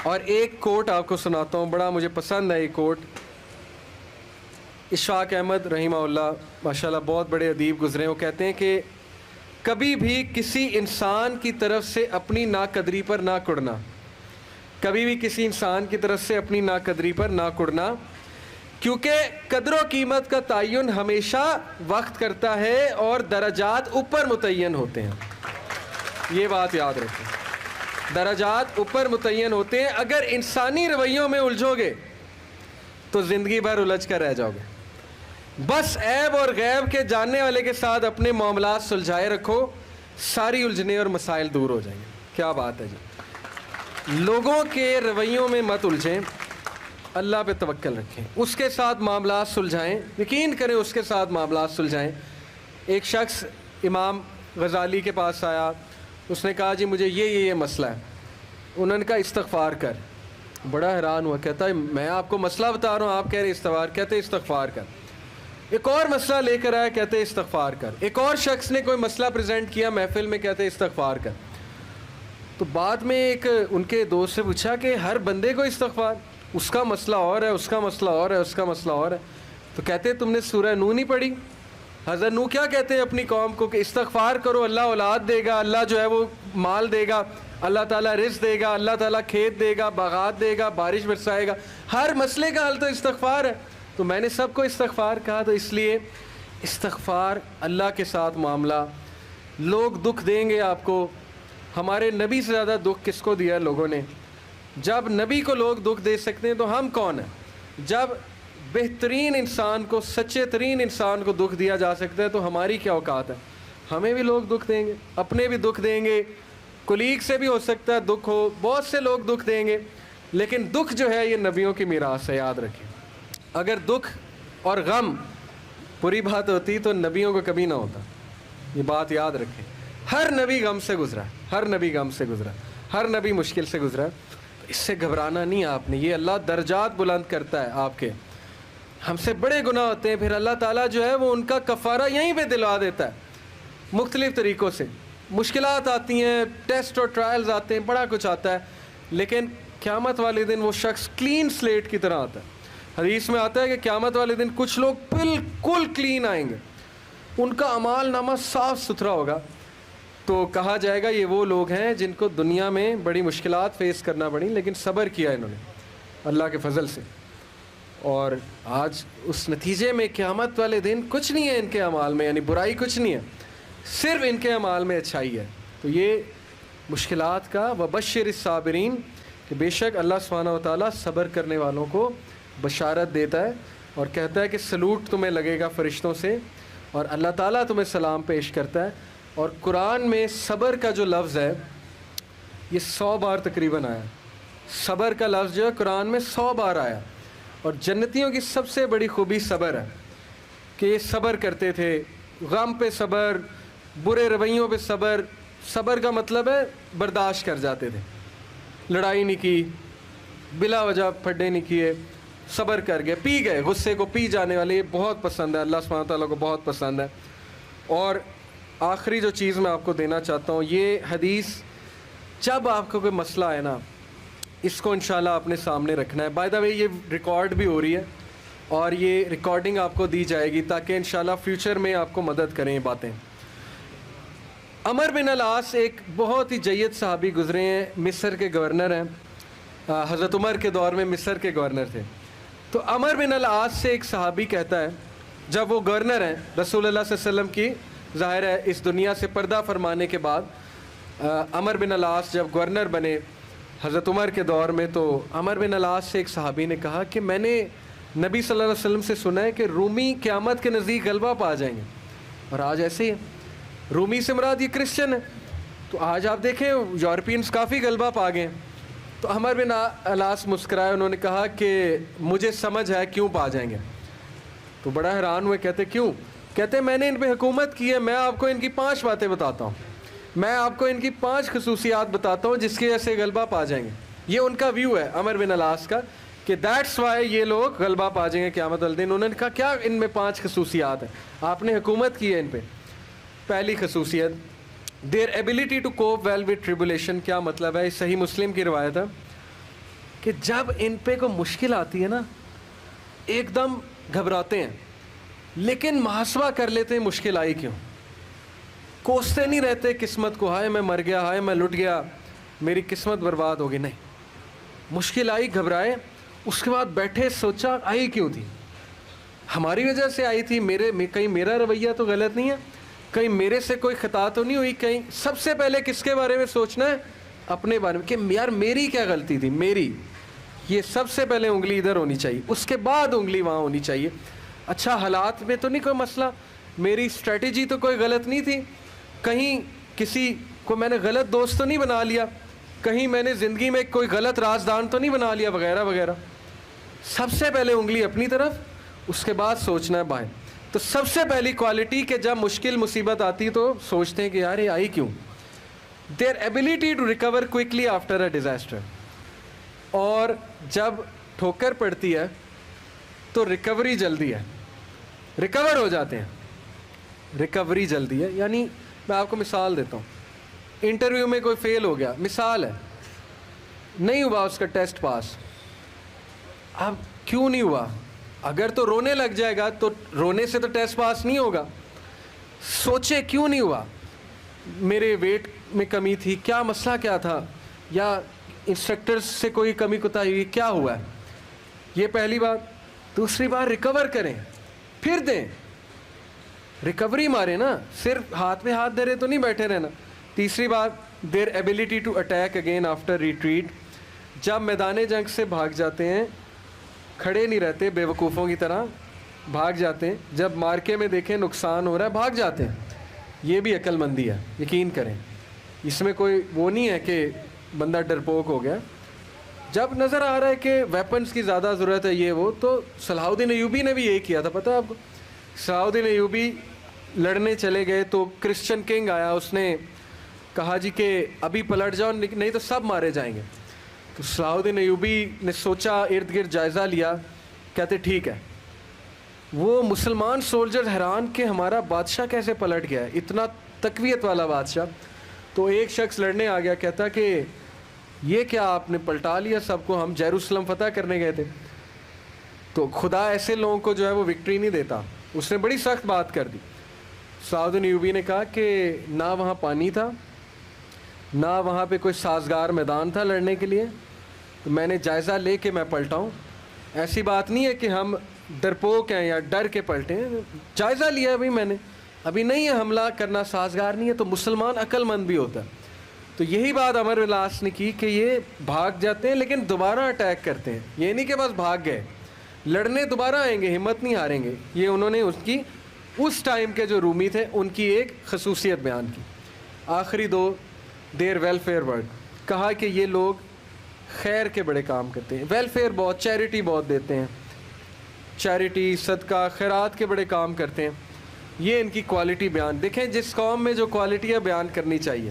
اور ایک کوٹ آپ کو سناتا ہوں، بڑا مجھے پسند ہے یہ کوٹ. اشفاق احمد رحمہ اللہ ماشاءاللہ بہت بڑے ادیب گزرے ہیں، وہ کہتے ہیں کہ کبھی بھی کسی انسان کی طرف سے اپنی ناقدری پر نہ کڑنا، کبھی بھی کسی انسان کی طرف سے اپنی ناقدری پر نہ کڑنا، کیونکہ قدر و قیمت کا تعین ہمیشہ وقت کرتا ہے اور درجات اوپر متعین ہوتے ہیں. یہ بات یاد رکھیں، درجات اوپر متعین ہوتے ہیں. اگر انسانی رویوں میں الجھو گے تو زندگی بھر الجھ کر رہ جاؤ گے. بس عیب اور غیب کے جاننے والے کے ساتھ اپنے معاملات سلجھائے رکھو، ساری الجھنے اور مسائل دور ہو جائیں گے. کیا بات ہے جی. لوگوں کے رویوں میں مت الجھیں، اللہ پہ توکل رکھیں، اس کے ساتھ معاملات سلجھائیں، یقین کریں اس کے ساتھ معاملات سلجھائیں. ایک شخص امام غزالی کے پاس آیا، اس نے کہا جی مجھے یہ مسئلہ ہے. انہوں نے کہا استغفار کر. بڑا حیران ہوا، کہتا ہے میں آپ کو مسئلہ بتا رہا ہوں، آپ کہہ رہے استغفار. کہتے استغفار کر. ایک اور مسئلہ لے کر آیا، کہتے استغفار کر. ایک اور شخص نے کوئی مسئلہ پریزنٹ کیا محفل میں، کہتے استغفار کر. تو بعد میں ایک ان کے دوست سے پوچھا کہ ہر بندے کو استغفار، اس کا مسئلہ اور ہے، اس کا مسئلہ اور ہے، اس کا مسئلہ اور ہے. تو کہتے تم نے سورہ نوح نہیں پڑھی؟ حضرت نوح کیا کہتے ہیں اپنی قوم کو کہ استغفار کرو، اللہ اولاد دے گا، اللہ جو ہے وہ مال دے گا، اللہ تعالیٰ رزق دے گا، اللہ تعالیٰ کھیت دے گا، باغات دے گا، بارش برسائے گا. ہر مسئلے کا حل تو استغفار ہے. تو میں نے سب کو استغفار کہا. تو اس لیے استغفار، اللہ کے ساتھ معاملہ. لوگ دکھ دیں گے آپ کو. ہمارے نبی سے زیادہ دکھ کس کو دیا لوگوں نے؟ جب نبی کو لوگ دکھ دے سکتے ہیں تو ہم کون ہیں؟ جب بہترین انسان کو، سچے ترین انسان کو دکھ دیا جا سکتا ہے تو ہماری کیا اوقات ہے؟ ہمیں بھی لوگ دکھ دیں گے، اپنے بھی دکھ دیں گے، کولیگ سے بھی ہو سکتا ہے دکھ ہو، بہت سے لوگ دکھ دیں گے. لیکن دکھ جو ہے یہ نبیوں کی میراث ہے، یاد رکھیں. اگر دکھ اور غم بری بات ہوتی تو نبیوں کو کبھی نہ ہوتا. یہ بات یاد رکھیں. ہر نبی غم سے گزرا، ہر نبی غم سے گزرا، ہر نبی مشکل سے گزرا. اس سے گھبرانا نہیں آپ نے. یہ اللہ درجات بلند کرتا ہے آپ کے. ہم سے بڑے گناہ ہوتے ہیں، پھر اللہ تعالیٰ جو ہے وہ ان کا کفارہ یہیں پہ دلوا دیتا ہے مختلف طریقوں سے. مشکلات آتی ہیں، ٹیسٹ اور ٹرائلز آتے ہیں، بڑا کچھ آتا ہے، لیکن قیامت والے دن وہ شخص کلین سلیٹ کی طرح آتا ہے. حدیث میں آتا ہے کہ قیامت والے دن کچھ لوگ بالکل کلین آئیں گے، ان کا اعمال نامہ صاف ستھرا ہوگا. تو کہا جائے گا یہ وہ لوگ ہیں جن کو دنیا میں بڑی مشکلات فیس کرنا پڑی لیکن صبر کیا انہوں نے اللہ کے فضل سے. اور آج اس نتیجے میں قیامت والے دن کچھ نہیں ہے ان کے اعمال میں، یعنی برائی کچھ نہیں ہے، صرف ان کے اعمال میں اچھائی ہے. تو یہ مشکلات کا وبشر الصابرین کہ بے شک اللہ سبحانہ و تعالیٰ صبر کرنے والوں کو بشارت دیتا ہے اور کہتا ہے کہ سلوٹ تمہیں لگے گا فرشتوں سے اور اللہ تعالیٰ تمہیں سلام پیش کرتا ہے. اور قرآن میں صبر کا جو لفظ ہے یہ 100 بار تقریباً آیا. صبر کا لفظ جو ہے قرآن میں 100 بار آیا. اور جنتیوں کی سب سے بڑی خوبی صبر ہے کہ یہ صبر کرتے تھے. غم پہ صبر، برے رویوں پہ صبر. صبر کا مطلب ہے برداشت کر جاتے تھے، لڑائی نہیں کی، بلا وجہ پھڈے نہیں کیے، صبر کر گئے، پی گئے، غصے کو پی جانے والے. یہ بہت پسند ہے، اللہ سبحانہ تعالیٰ کو بہت پسند ہے. اور آخری جو چیز میں آپ کو دینا چاہتا ہوں، یہ حدیث جب آپ کو کوئی مسئلہ ہے نا اس کو انشاءاللہ اپنے سامنے رکھنا ہے. بائی دا وے یہ ریکارڈ بھی ہو رہی ہے اور یہ ریکارڈنگ آپ کو دی جائے گی تاکہ انشاءاللہ فیوچر میں آپ کو مدد کریں یہ باتیں. عمر بن العاص ایک بہت ہی جید صحابی گزرے ہیں، مصر کے گورنر ہیں، حضرت عمر کے دور میں مصر کے گورنر تھے. تو عمر بن العاص سے ایک صحابی کہتا ہے، جب وہ گورنر ہیں رسول اللہ صلی اللہ علیہ وسلم کی ظاہر ہے اس دنیا سے پردہ فرمانے کے بعد، عمر بن العاص جب گورنر بنے حضرت عمر کے دور میں، تو عمر بن العاص سے ایک صحابی نے کہا کہ میں نے نبی صلی اللہ علیہ وسلم سے سنا ہے کہ رومی قیامت کے نزدیک غلبہ پا جائیں گے. اور آج ایسے ہی ہے. رومی سے مراد یہ کرسچن ہے. تو آج آپ دیکھیں یورپینس کافی غلبہ پا گئے. تو عمر بن العاص مسکرائے، انہوں نے کہا کہ مجھے سمجھ ہے کیوں پا جائیں گے. تو بڑا حیران ہوئے، کہتے کیوں؟ کہتے میں نے ان پہ حکومت کی ہے، میں آپ کو ان کی 5 باتیں بتاتا ہوں، میں آپ کو ان کی 5 خصوصیات بتاتا ہوں جس کی وجہ سے غلبہ پا جائیں گے. یہ ان کا ویو ہے عمر بن العاص کا کہ دیٹس وائی یہ لوگ غلبہ پا جائیں گے قیامت والے دن. انہوں نے کہا کیا ان میں 5 خصوصیات ہیں؟ آپ نے حکومت کی ہے ان پہ. پہلی خصوصیت their ability to cope well with tribulation. کیا مطلب ہے؟ صحیح مسلم کی روایت ہے. کہ جب ان پہ کوئی مشکل آتی ہے نا ایک دم گھبراتے ہیں, لیکن محاسبہ کر لیتے ہیں مشکل آئی کیوں, کوستے نہیں رہتے قسمت کو, ہائے میں مر گیا, ہائے میں لٹ گیا, میری قسمت برباد ہو گئی. نہیں, مشکل آئی, گھبرائے, اس کے بعد بیٹھے سوچا آئی کیوں تھی, ہماری وجہ سے آئی تھی, کہیں میرا رویہ تو غلط نہیں ہے, کہیں میرے سے کوئی خطا تو نہیں ہوئی, کہیں سب سے پہلے کس کے بارے میں سوچنا ہے, اپنے بارے میں, کہ یار میری کیا غلطی تھی, میری, یہ سب سے پہلے انگلی ادھر ہونی چاہیے, اس کے بعد انگلی وہاں ہونی چاہیے. اچھا حالات میں تو نہیں کوئی مسئلہ, میری اسٹریٹجی تو کوئی غلط نہیں تھی, کہیں کسی کو میں نے غلط دوست تو نہیں بنا لیا, کہیں میں نے زندگی میں کوئی غلط رازدان تو نہیں بنا لیا, وغیرہ وغیرہ. سب سے پہلے انگلی اپنی طرف, اس کے بعد سوچنا ہے بائیں. تو سب سے پہلی کوالٹی کہ جب مشکل مصیبت آتی تو سوچتے ہیں کہ یار یہ آئی کیوں. Their ability to recover quickly after a disaster. اور جب ٹھوکر پڑتی ہے تو ریکوری جلدی ہے, ریکور ہو جاتے ہیں, ریکوری جلدی ہے. یعنی میں آپ کو مثال دیتا ہوں, انٹرویو میں کوئی فیل ہو گیا, مثال ہے, نہیں ہوا اس کا ٹیسٹ پاس. اب کیوں نہیں ہوا, اگر تو رونے لگ جائے گا تو رونے سے تو ٹیسٹ پاس نہیں ہوگا. سوچے کیوں نہیں ہوا, میرے ویٹ میں کمی تھی, کیا مسئلہ کیا تھا, یا انسٹرکٹر سے کوئی کمی کوتاہی ہوئی, کیا ہوا ہے. یہ پہلی بات. دوسری بات, ریکور کریں, پھر دیں, ریکوری مارے نا, صرف ہاتھ میں ہاتھ دھرے تو نہیں بیٹھے رہنا. تیسری بات, their ability to attack again after retreat. جب میدان جنگ سے بھاگ جاتے ہیں, کھڑے نہیں رہتے بے وقوفوں کی طرح, بھاگ جاتے ہیں. جب مارکے میں دیکھیں نقصان ہو رہا ہے, بھاگ جاتے ہیں. یہ بھی عقل مندی ہے, یقین کریں, اس میں کوئی وہ نہیں ہے کہ بندہ ڈرپوک ہو گیا. جب نظر آ رہا ہے کہ ویپنز کی زیادہ ضرورت ہے یہ وہ, تو صلاح الدین ایوبی نے بھی یہی کیا تھا, پتہ ہے آپ کو. صلاح الدین ایوبی لڑنے چلے گئے تو کرسچن کنگ آیا, اس نے کہا جی کہ ابھی پلٹ جاؤ نہیں تو سب مارے جائیں گے. تو صلاح الدین ایوبی نے سوچا, ارد گرد جائزہ لیا, کہتے ٹھیک ہے. وہ مسلمان سولجر حیران کہ ہمارا بادشاہ کیسے پلٹ گیا ہے, اتنا تقویت والا بادشاہ. تو ایک شخص لڑنے آ گیا, کہتا کہ یہ کیا آپ نے پلٹا لیا سب کو, ہم یروشلم فتح کرنے گئے تھے. تو خدا ایسے لوگوں کو جو ہے وہ وکٹری نہیں دیتا. اس نے بڑی سخت بات کر دی. صلاح الدین ایوبی نے کہا کہ نہ وہاں پانی تھا, نہ وہاں پہ کوئی سازگار میدان تھا لڑنے کے لیے, تو میں نے جائزہ لے کے میں پلٹا ہوں. ایسی بات نہیں ہے کہ ہم ڈرپوک ہیں یا ڈر کے پلٹے ہیں, جائزہ لیا ہے بھائی میں نے, ابھی نہیں ہے حملہ کرنا سازگار نہیں ہے. تو مسلمان عقل مند بھی ہوتا ہے. تو یہی بات عمر بن العاص نے کی کہ یہ بھاگ جاتے ہیں لیکن دوبارہ اٹیک کرتے ہیں. یہ نہیں کہ بس بھاگ گئے, لڑنے دوبارہ آئیں گے, ہمت نہیں ہاریں گے. یہ انہوں نے اس ٹائم کے جو رومی تھے ان کی ایک خصوصیت بیان کی. آخری دو, دیر ویلفیئر ورک. کہا کہ یہ لوگ خیر کے بڑے کام کرتے ہیں, ویلفیئر بہت, چیریٹی بہت دیتے ہیں, چیریٹی صدقہ خیرات کے بڑے کام کرتے ہیں. یہ ان کی کوالٹی بیان. دیکھیں جس قوم میں جو کوالٹیاں بیان کرنی چاہیے,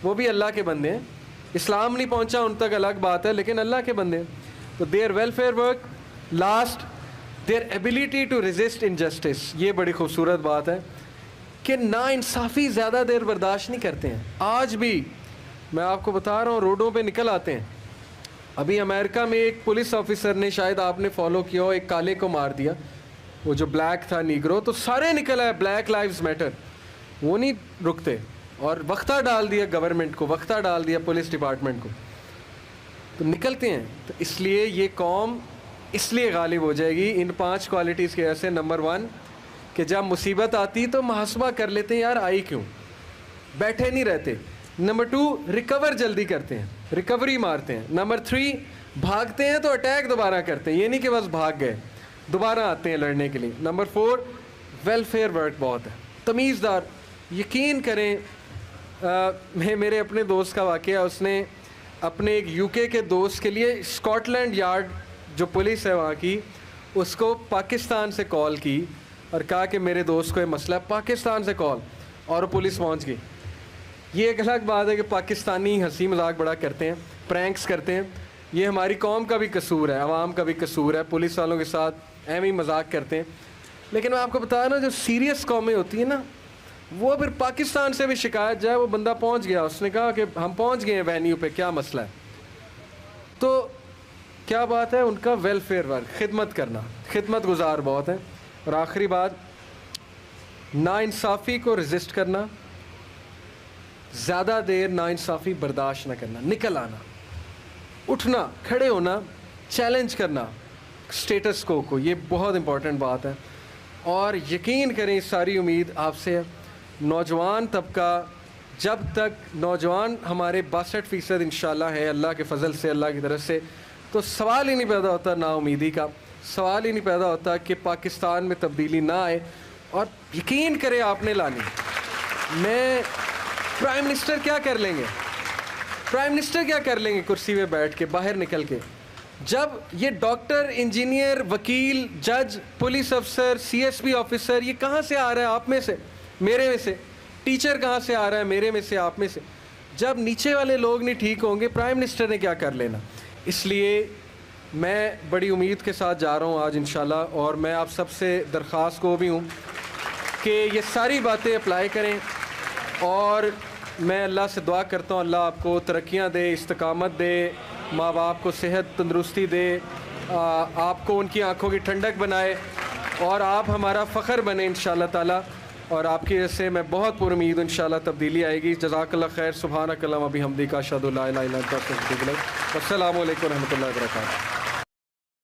وہ بھی اللہ کے بندے ہیں. اسلام نہیں پہنچا ان تک الگ بات ہے, لیکن اللہ کے بندے ہیں. تو their welfare work. Last, their ability to resist injustice. یہ بڑی خوبصورت بات ہے کہ نا انصافی زیادہ دیر برداشت نہیں کرتے ہیں. آج بھی میں آپ کو بتا رہا ہوں, روڈوں پہ نکل آتے ہیں. ابھی امریکہ میں ایک پولیس آفیسر نے, شاید آپ نے فالو کیا ہو, ایک کالے کو مار دیا, وہ جو بلیک تھا نیگرو, تو سارے نکل آئے بلیک لائیوز میٹر. وہ نہیں رکتے, اور وقتہ ڈال دیا گورنمنٹ کو, وقتہ ڈال دیا پولیس ڈپارٹمنٹ کو, تو نکلتے ہیں. تو اس لیے یہ قوم اس لیے غالب ہو جائے گی ان 5 کوالٹیز کی وجہ سے. نمبر 1 کہ جب مصیبت آتی تو محاسبہ کر لیتے ہیں, یار آئی کیوں, بیٹھے نہیں رہتے. نمبر 2 ریکور جلدی کرتے ہیں, ریکوری مارتے ہیں. نمبر 3 بھاگتے ہیں تو اٹیک دوبارہ کرتے ہیں, یہ نہیں کہ بس بھاگ گئے, دوبارہ آتے ہیں لڑنے کے لیے. نمبر 4 ویلفیئر ورک بہت ہے, تمیزدار. یقین کریں, میرے اپنے دوست کا واقعہ, اس نے اپنے ایک یو کے دوست کے لیے اسکاٹ لینڈ یارڈ جو پولیس ہے وہاں کی, اس کو پاکستان سے کال کی اور کہا کہ میرے دوست کو یہ مسئلہ ہے. پاکستان سے کال, اور پولیس پہنچ گئی. یہ ایک الگ بات ہے کہ پاکستانی ہنسی مذاق بڑا کرتے ہیں, پرینکس کرتے ہیں. یہ ہماری قوم کا بھی قصور ہے, عوام کا بھی قصور ہے, پولیس والوں کے ساتھ ایم ہی مذاق کرتے ہیں. لیکن میں آپ کو بتا رہا ہوں, جو سیریس قومیں ہوتی ہیں نا, وہ پھر پاکستان سے بھی شکایت جائے, وہ بندہ پہنچ گیا, اس نے کہا کہ ہم پہنچ گئے ہیں وینیو پہ, کیا مسئلہ ہے. تو کیا بات ہے ان کا ویلفیئر ورک, خدمت کرنا, خدمت گزار بہت ہیں. اور آخری بات, ناانصافی کو رزسٹ کرنا, زیادہ دیر ناانصافی برداشت نہ کرنا, نکل آنا, اٹھنا, کھڑے ہونا, چیلنج کرنا اسٹیٹس کو, یہ بہت امپورٹنٹ بات ہے. اور یقین کریں ساری امید آپ سے ہے. نوجوان طبقہ, جب تک نوجوان ہمارے 62% انشاءاللہ ہے اللہ کے فضل سے, اللہ کی طرف سے, تو سوال ہی نہیں پیدا ہوتا نا امیدی کا, سوال ہی نہیں پیدا ہوتا کہ پاکستان میں تبدیلی نہ آئے. اور یقین کریں آپ نے لانی. میں پرائم منسٹر کیا کر لیں گے, پرائم منسٹر کیا کر لیں گے کرسی پہ بیٹھ کے باہر نکل کے, جب یہ ڈاکٹر, انجینئر, وکیل, جج, پولیس افسر, سی ایس پی آفیسر, یہ کہاں سے آ رہا ہے آپ میں سے, میرے میں سے, ٹیچر کہاں سے آ رہا ہے میرے میں سے, آپ میں سے, جب نیچے والے لوگ نہیں ٹھیک ہوں گے پرائم منسٹر نے کیا کر لینا. اس لیے میں بڑی امید کے ساتھ جا رہا ہوں آج انشاءاللہ, اور میں آپ سب سے درخواست کو بھی ہوں کہ یہ ساری باتیں اپلائی کریں. اور میں اللہ سے دعا کرتا ہوں اللہ آپ کو ترقیاں دے, استقامت دے, ماں باپ کو صحت تندرستی دے, آپ کو ان کی آنکھوں کی ٹھنڈک بنائے, اور آپ ہمارا فخر بنے انشاءاللہ تعالی. اور آپ کی وجہ سے میں بہت پر امید ہوں انشاءاللہ تبدیلی آئے گی. جزاک اللہ خیر. سبحانک اللہم و بحمدک اشہد ان لا الہ الا انت استغفرک. السلام علیکم و رحمۃ اللہ وبرکاتہ.